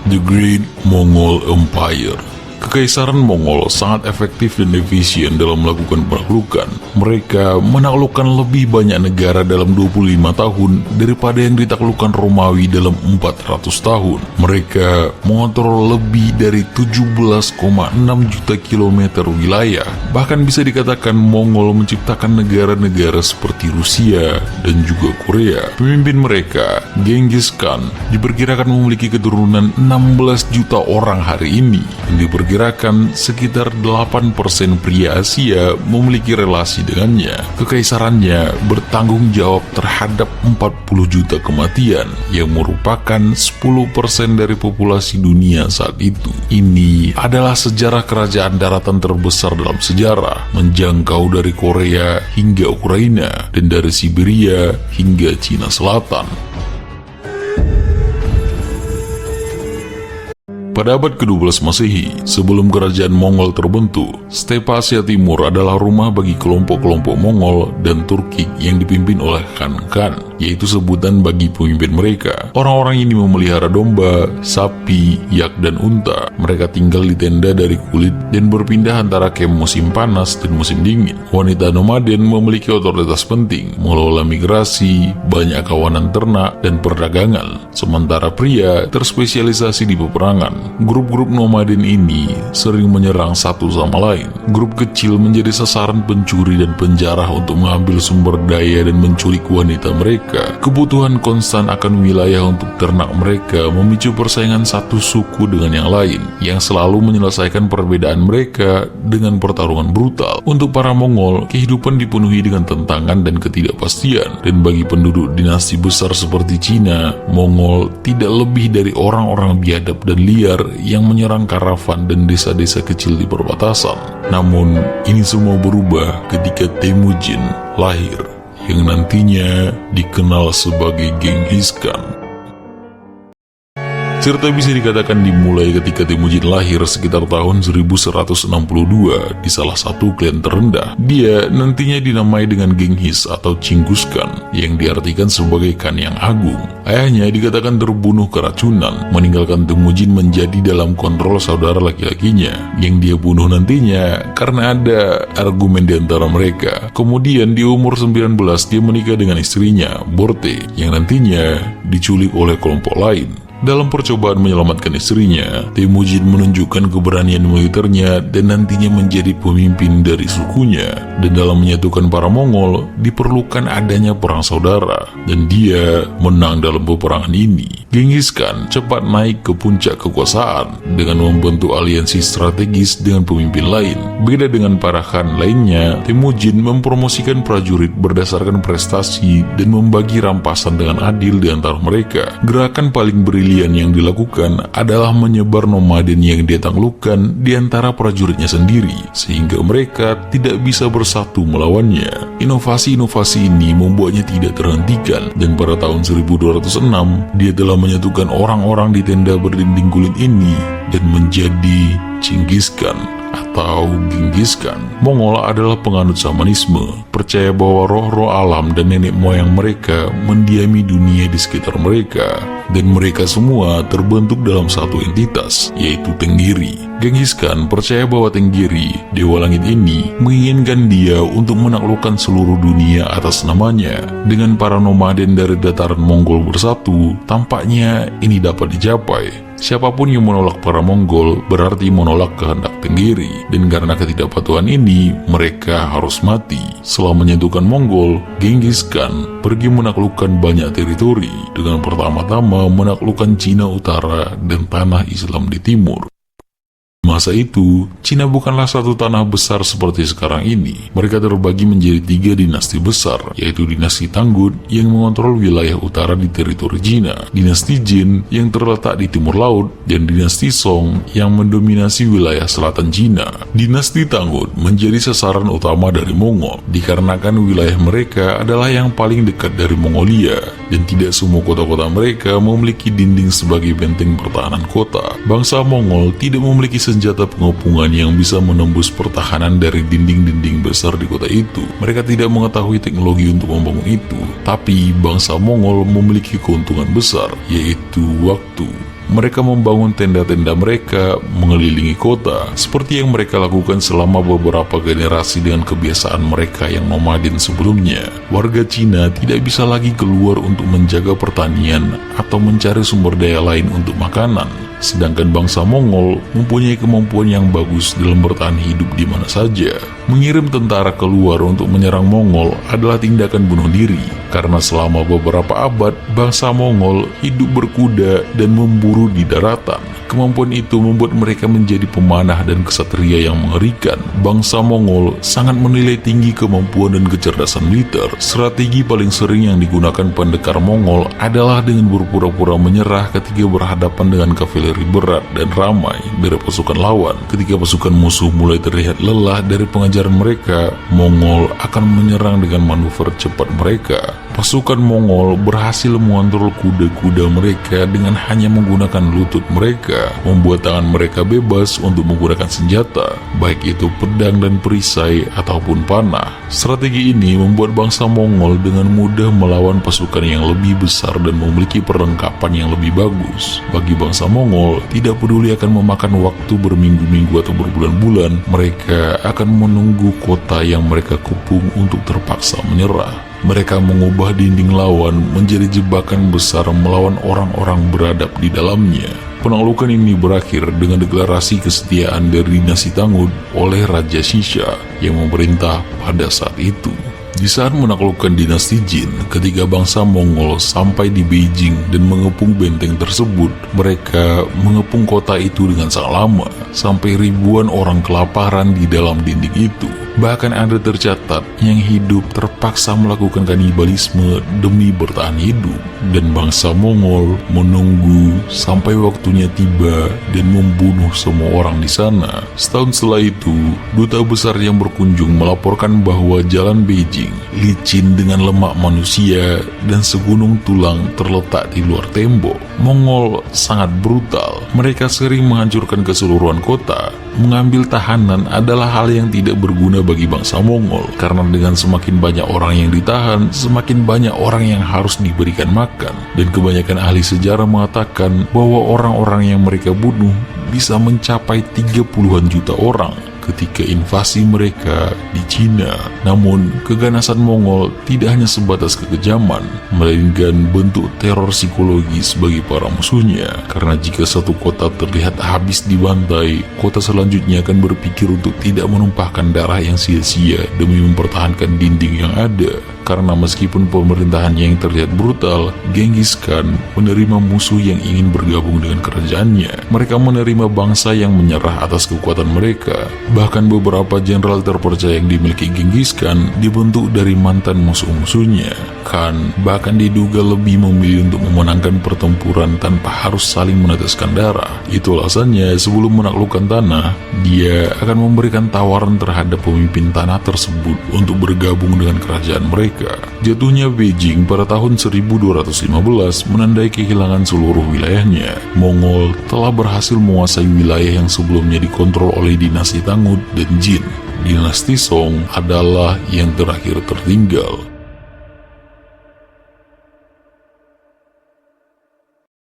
The Great Mongol Empire. Kekaisaran Mongol sangat efektif dan efisien dalam melakukan penaklukan. Mereka menaklukkan lebih banyak negara dalam 25 tahun daripada yang ditaklukkan Romawi dalam 400 tahun. Mereka mengontrol lebih dari 17,6 juta kilometer wilayah. Bahkan bisa dikatakan Mongol menciptakan negara-negara seperti Rusia dan juga Korea. Pemimpin mereka, Genghis Khan, diperkirakan memiliki keturunan 16 juta orang hari ini. Diperkirakan sekitar 8% pria Asia memiliki relasi dengannya. Kekaisarannya bertanggung jawab terhadap 40 juta kematian yang merupakan 10% dari populasi dunia saat itu. Ini adalah sejarah kerajaan daratan terbesar dalam sejarah, menjangkau dari Korea hingga Ukraina dan dari Siberia hingga Cina Selatan. Pada abad ke-12 Masehi, sebelum kerajaan Mongol terbentuk, stepa Asia Timur adalah rumah bagi kelompok-kelompok Mongol dan Turki yang dipimpin oleh Khan, yaitu sebutan bagi pemimpin mereka. Orang-orang ini memelihara domba, sapi, yak, dan unta. Mereka tinggal di tenda dari kulit dan berpindah antara kem musim panas dan musim dingin. Wanita nomaden memiliki otoritas penting, mengelola migrasi, banyak kawanan ternak, dan perdagangan. Sementara pria terspesialisasi di peperangan. Grup-grup nomaden ini sering menyerang satu sama lain. Grup kecil menjadi sasaran pencuri dan penjarah untuk mengambil sumber daya dan menculik wanita mereka. Kebutuhan konstan akan wilayah untuk ternak mereka memicu persaingan satu suku dengan yang lain, yang selalu menyelesaikan perbedaan mereka dengan pertarungan brutal. Untuk para Mongol, kehidupan dipenuhi dengan tantangan dan ketidakpastian, dan bagi penduduk dinasti besar seperti Cina, Mongol tidak lebih dari orang-orang biadab dan liar yang menyerang karavan dan desa-desa kecil di perbatasan. Namun, ini semua berubah ketika Temujin lahir, yang nantinya dikenal sebagai Genghis Khan. Cerita bisa dikatakan dimulai ketika Temujin lahir sekitar tahun 1162 di salah satu klan terendah. Dia nantinya dinamai dengan Genghis atau Chinggis Khan, yang diartikan sebagai Khan yang agung. Ayahnya dikatakan terbunuh keracunan, meninggalkan Temujin menjadi dalam kontrol saudara laki-lakinya, yang dia bunuh nantinya karena ada argumen di antara mereka. Kemudian di umur 19 dia menikah dengan istrinya, Borte, yang nantinya diculik oleh kelompok lain. Dalam percobaan menyelamatkan istrinya, Temujin menunjukkan keberanian militernya dan nantinya menjadi pemimpin dari sukunya. Dan dalam menyatukan para Mongol, diperlukan adanya perang saudara, dan dia menang dalam peperangan ini. Genghis Khan cepat naik ke puncak kekuasaan dengan membentuk aliansi strategis dengan pemimpin lain. Beda dengan para Khan lainnya, Temujin mempromosikan prajurit berdasarkan prestasi dan membagi rampasan dengan adil di antara mereka. Gerakan paling brilian yang dilakukan adalah menyebar nomaden yang dia taklukkan di antara prajuritnya sendiri, sehingga mereka tidak bisa bersatu melawannya. Inovasi-inovasi ini membuatnya tidak terhentikan, dan pada tahun 1206 dia telah menyatukan orang-orang di tenda berdinding kulit ini dan menjadi Chinggis Khan atau Genghis Khan. Mongol adalah penganut shamanisme, percaya bahwa roh-roh alam dan nenek moyang mereka mendiami dunia di sekitar mereka, dan mereka semua terbentuk dalam satu entitas, yaitu Tenggiri. Genghis Khan percaya bahwa Tenggiri, dewa langit ini, menginginkan dia untuk menaklukkan seluruh dunia atas namanya. Dengan para nomaden dari dataran Mongol bersatu, tampaknya ini dapat dicapai. Siapapun yang menolak para Mongol berarti menolak kehendak Tenggiri, dan karena ketidakpatuhan ini, mereka harus mati. Setelah menyatukan Mongol, Genghis Khan pergi menaklukkan banyak teritori, dengan pertama-tama menaklukkan Cina Utara dan tanah Islam di timur. Masa itu, Cina bukanlah satu tanah besar seperti sekarang ini. Mereka terbagi menjadi 3 dinasti besar, yaitu dinasti Tangut yang mengontrol wilayah utara di teritori Cina, dinasti Jin yang terletak di timur laut, dan dinasti Song yang mendominasi wilayah selatan Cina. Dinasti Tangut menjadi sasaran utama dari Mongol, dikarenakan wilayah mereka adalah yang paling dekat dari Mongolia, dan tidak semua kota-kota mereka memiliki dinding sebagai benteng pertahanan kota. Bangsa Mongol tidak memiliki senjata pengepungan yang bisa menembus pertahanan dari dinding-dinding besar di kota itu. Mereka tidak mengetahui teknologi untuk membangun itu, tapi bangsa Mongol memiliki keuntungan besar, yaitu waktu. mereka membangun tenda-tenda mereka mengelilingi kota, seperti yang mereka lakukan selama beberapa generasi dengan kebiasaan mereka yang nomaden sebelumnya. Warga Cina tidak bisa lagi keluar untuk menjaga pertanian atau mencari sumber daya lain untuk makanan. Sedangkan bangsa Mongol mempunyai kemampuan yang bagus dalam bertahan hidup di mana saja. Mengirim tentara keluar untuk menyerang Mongol adalah tindakan bunuh diri, karena selama beberapa abad bangsa Mongol hidup berkuda dan memburu di daratan. Kemampuan itu membuat mereka menjadi pemanah dan kesatria yang mengerikan. Bangsa Mongol sangat menilai tinggi kemampuan dan kecerdasan militer. Strategi paling sering yang digunakan pendekar Mongol adalah dengan berpura-pura menyerah ketika berhadapan dengan kavaleri berat dan ramai dari pasukan lawan. Ketika pasukan musuh mulai terlihat lelah dari pengejaran mereka, Mongol akan menyerang dengan manuver cepat mereka. Pasukan Mongol berhasil mengontrol kuda-kuda mereka dengan hanya menggunakan lutut mereka, membuat tangan mereka bebas untuk menggunakan senjata, baik itu pedang dan perisai ataupun panah. Strategi ini membuat bangsa Mongol dengan mudah melawan pasukan yang lebih besar dan memiliki perlengkapan yang lebih bagus. Bagi bangsa Mongol, tidak peduli akan memakan waktu berminggu-minggu atau berbulan-bulan, mereka akan menunggu kota yang mereka kepung untuk terpaksa menyerah. Mereka mengubah dinding lawan menjadi jebakan besar melawan orang-orang beradab di dalamnya. Penaklukan ini berakhir dengan deklarasi kesetiaan dari dinasti Tangud oleh Raja Sisha yang memerintah pada saat itu. Di saat menaklukkan dinasti Jin, ketika bangsa Mongol sampai di Beijing dan mengepung benteng tersebut, mereka mengepung kota itu dengan sangat lama, sampai ribuan orang kelaparan di dalam dinding itu. Bahkan ada tercatat yang hidup terpaksa melakukan kanibalisme demi bertahan hidup, dan bangsa Mongol menunggu sampai waktunya tiba dan membunuh semua orang di sana. Setahun setelah itu, duta besar yang berkunjung melaporkan bahwa jalan Beijing licin dengan lemak manusia dan segunung tulang terletak di luar tembok. Mongol sangat brutal. Mereka sering menghancurkan keseluruhan kota. Mengambil tahanan adalah hal yang tidak berguna bagi bangsa Mongol, karena dengan semakin banyak orang yang ditahan, semakin banyak orang yang harus diberikan makan. Dan kebanyakan ahli sejarah mengatakan bahwa orang-orang yang mereka bunuh bisa mencapai 30-an juta orang ketika invasi mereka di Cina. Namun, keganasan Mongol tidak hanya sebatas kekejaman, melainkan bentuk teror psikologis bagi para musuhnya. Karena jika satu kota terlihat habis dibantai, kota selanjutnya akan berpikir untuk tidak menumpahkan darah yang sia-sia demi mempertahankan dinding yang ada. Karena meskipun pemerintahannya yang terlihat brutal, Genghis Khan menerima musuh yang ingin bergabung dengan kerajaannya. Mereka menerima bangsa yang menyerah atas kekuatan mereka. Bahkan beberapa jenderal terpercaya yang dimiliki Genghis Khan dibentuk dari mantan musuh-musuhnya. Khan bahkan diduga lebih memilih untuk memenangkan pertempuran tanpa harus saling meneteskan darah. Itu alasannya sebelum menaklukkan tanah, dia akan memberikan tawaran terhadap pemimpin tanah tersebut untuk bergabung dengan kerajaan mereka. Jatuhnya Beijing pada tahun 1215 menandai kehilangan seluruh wilayahnya. Mongol telah berhasil menguasai wilayah yang sebelumnya dikontrol oleh dinasti Tangud dan Jin. Dinasti Song adalah yang terakhir tertinggal.